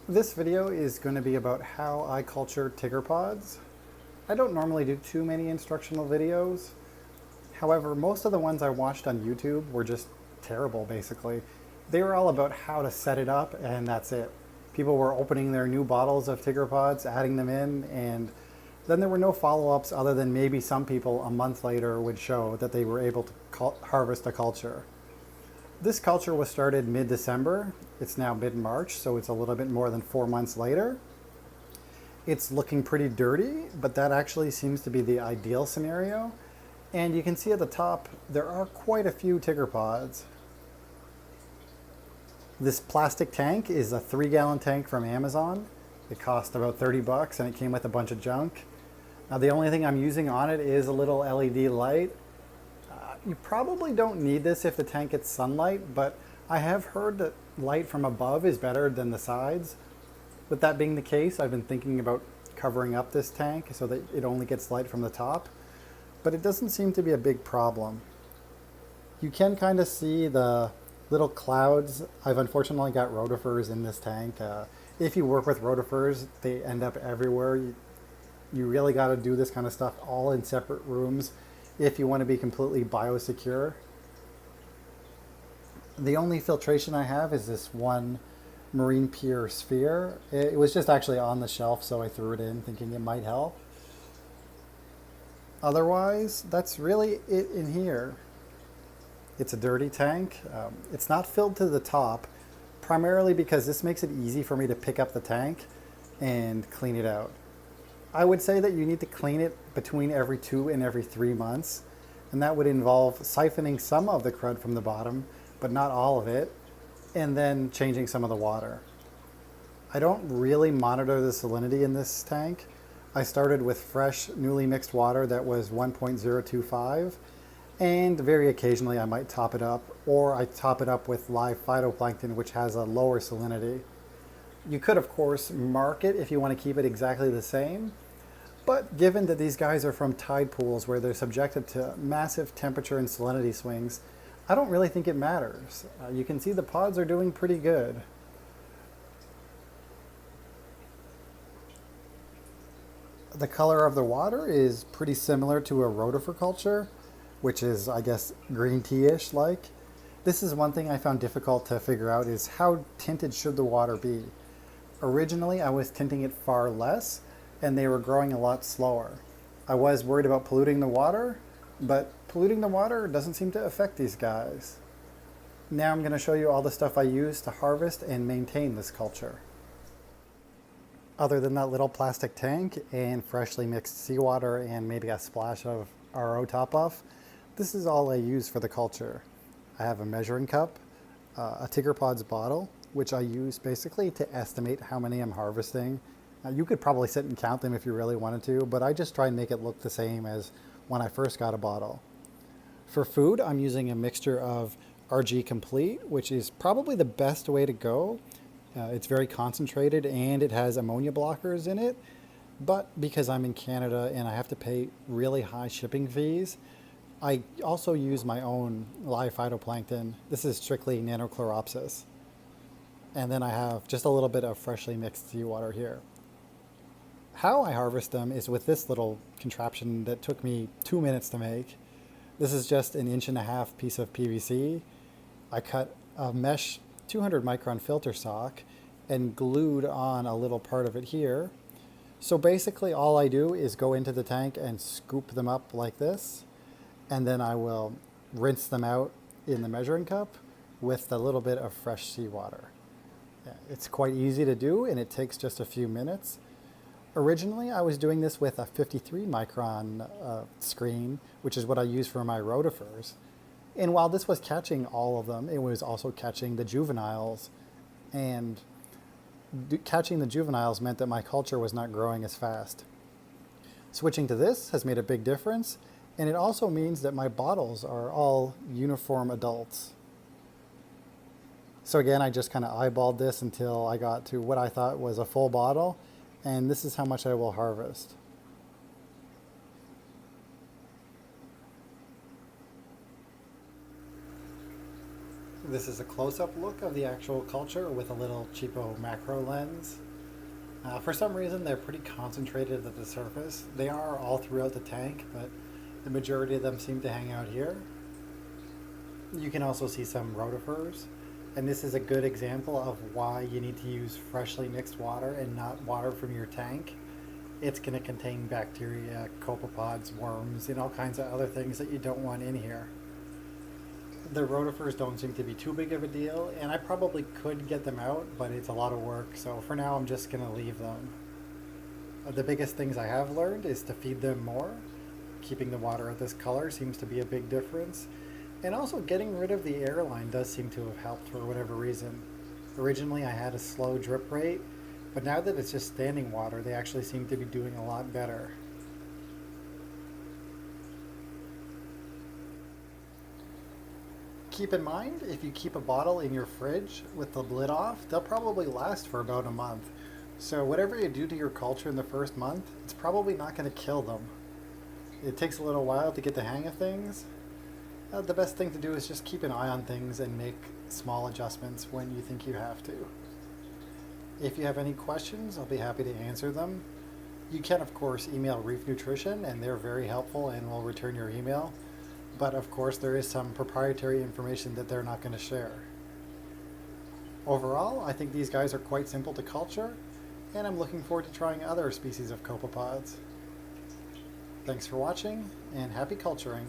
This video is going to be about how I culture tigger pods. I don't normally do too many instructional videos. However, most of the ones I watched on YouTube were just terrible, basically. They were all about how to set it up, and that's it. People were opening their new bottles of tigger pods, adding them in, and then there were no follow-ups other than maybe some people a month later would show that they were able to harvest a culture. This culture was started mid-December. It's now mid-March, so it's a little bit more than 4 months later. It's looking pretty dirty, but that actually seems to be the ideal scenario. And you can see at the top, there are quite a few tigger pods. This plastic tank is a 3-gallon tank from Amazon. It cost about 30 bucks and it came with a bunch of junk. Now the only thing I'm using on it is a little LED light. You probably don't need this if the tank gets sunlight, but I have heard that light from above is better than the sides. With that being the case, I've been thinking about covering up this tank so that it only gets light from the top, but it doesn't seem to be a big problem. You can kind of see the little clouds. I've unfortunately got rotifers in this tank. If you work with rotifers, they end up everywhere. You really got to do this kind of stuff all in separate rooms if you want to be completely biosecure. The only filtration I have is this one marine pure sphere. It was just actually on the shelf, so I threw it in thinking it might help. Otherwise, that's really it in here. It's a dirty tank. It's not filled to the top, primarily because this makes it easy for me to pick up the tank and clean it out. I would say that you need to clean it between every 2 and every 3 months, and that would involve siphoning some of the crud from the bottom, but not all of it, and then changing some of the water. I don't really monitor the salinity in this tank. I started with fresh, newly mixed water that was 1.025, and very occasionally I might top it up, or I top it up with live phytoplankton, which has a lower salinity. You could, of course, mark it if you want to keep it exactly the same, but given that these guys are from tide pools where they're subjected to massive temperature and salinity swings, I don't really think it matters. You can see the pods are doing pretty good. The color of the water is pretty similar to a rotifer culture, which is, I guess, green tea-ish like. This is one thing I found difficult to figure out is how tinted should the water be. Originally, I was tinting it far less, and they were growing a lot slower. I was worried about polluting the water, but polluting the water doesn't seem to affect these guys. Now I'm going to show you all the stuff I use to harvest and maintain this culture. Other than that little plastic tank and freshly mixed seawater and maybe a splash of RO top-off, this is all I use for the culture. I have a measuring cup, a tigger pods bottle, which I use basically to estimate how many I'm harvesting. You could probably sit and count them if you really wanted to, but I just try and make it look the same as when I first got a bottle. For food, I'm using a mixture of RG Complete, which is probably the best way to go. It's very concentrated and it has ammonia blockers in it, but because I'm in Canada and I have to pay really high shipping fees, I also use my own live phytoplankton. This is strictly Nanochloropsis. And then I have just a little bit of freshly mixed seawater here. How I harvest them is with this little contraption that took me 2 minutes to make. This is just an 1.5 inch piece of PVC. I cut a mesh 200 micron filter sock and glued on a little part of it here. So basically all I do is go into the tank and scoop them up like this, and then I will rinse them out in the measuring cup with a little bit of fresh seawater. It's quite easy to do and it takes just a few minutes. Originally, I was doing this with a 53 micron screen, which is what I use for my rotifers. And while this was catching all of them, it was also catching the juveniles. And catching the juveniles meant that my culture was not growing as fast. Switching to this has made a big difference. And it also means that my bottles are all uniform adults. So again, I just kind of eyeballed this until I got to what I thought was a full bottle. And this is how much I will harvest. This is a close-up look of the actual culture with a little cheapo macro lens. For some reason, they're pretty concentrated at the surface. They are all throughout the tank, but the majority of them seem to hang out here. You can also see some rotifers, and this is a good example of why you need to use freshly mixed water and not water from your tank. It's going to contain bacteria, copepods, worms, and all kinds of other things that you don't want in here. The rotifers don't seem to be too big of a deal, and I probably could get them out, but it's a lot of work, so for now I'm just going to leave them. The biggest things I have learned is to feed them more. Keeping the water at this color seems to be a big difference, and also getting rid of the airline does seem to have helped for whatever reason. Originally I had a slow drip rate, but now that it's just standing water, they actually seem to be doing a lot better. Keep in mind, if you keep a bottle in your fridge with the lid off, they'll probably last for about a month. So whatever you do to your culture in the first month, it's probably not going to kill them. It takes a little while to get the hang of things. The best thing to do is just keep an eye on things and make small adjustments when you think you have to. If you have any questions, I'll be happy to answer them. You can, of course, email Reef Nutrition, and they're very helpful and will return your email. But of course, there is some proprietary information that they're not going to share. Overall, I think these guys are quite simple to culture, and I'm looking forward to trying other species of copepods. Thanks for watching, and happy culturing!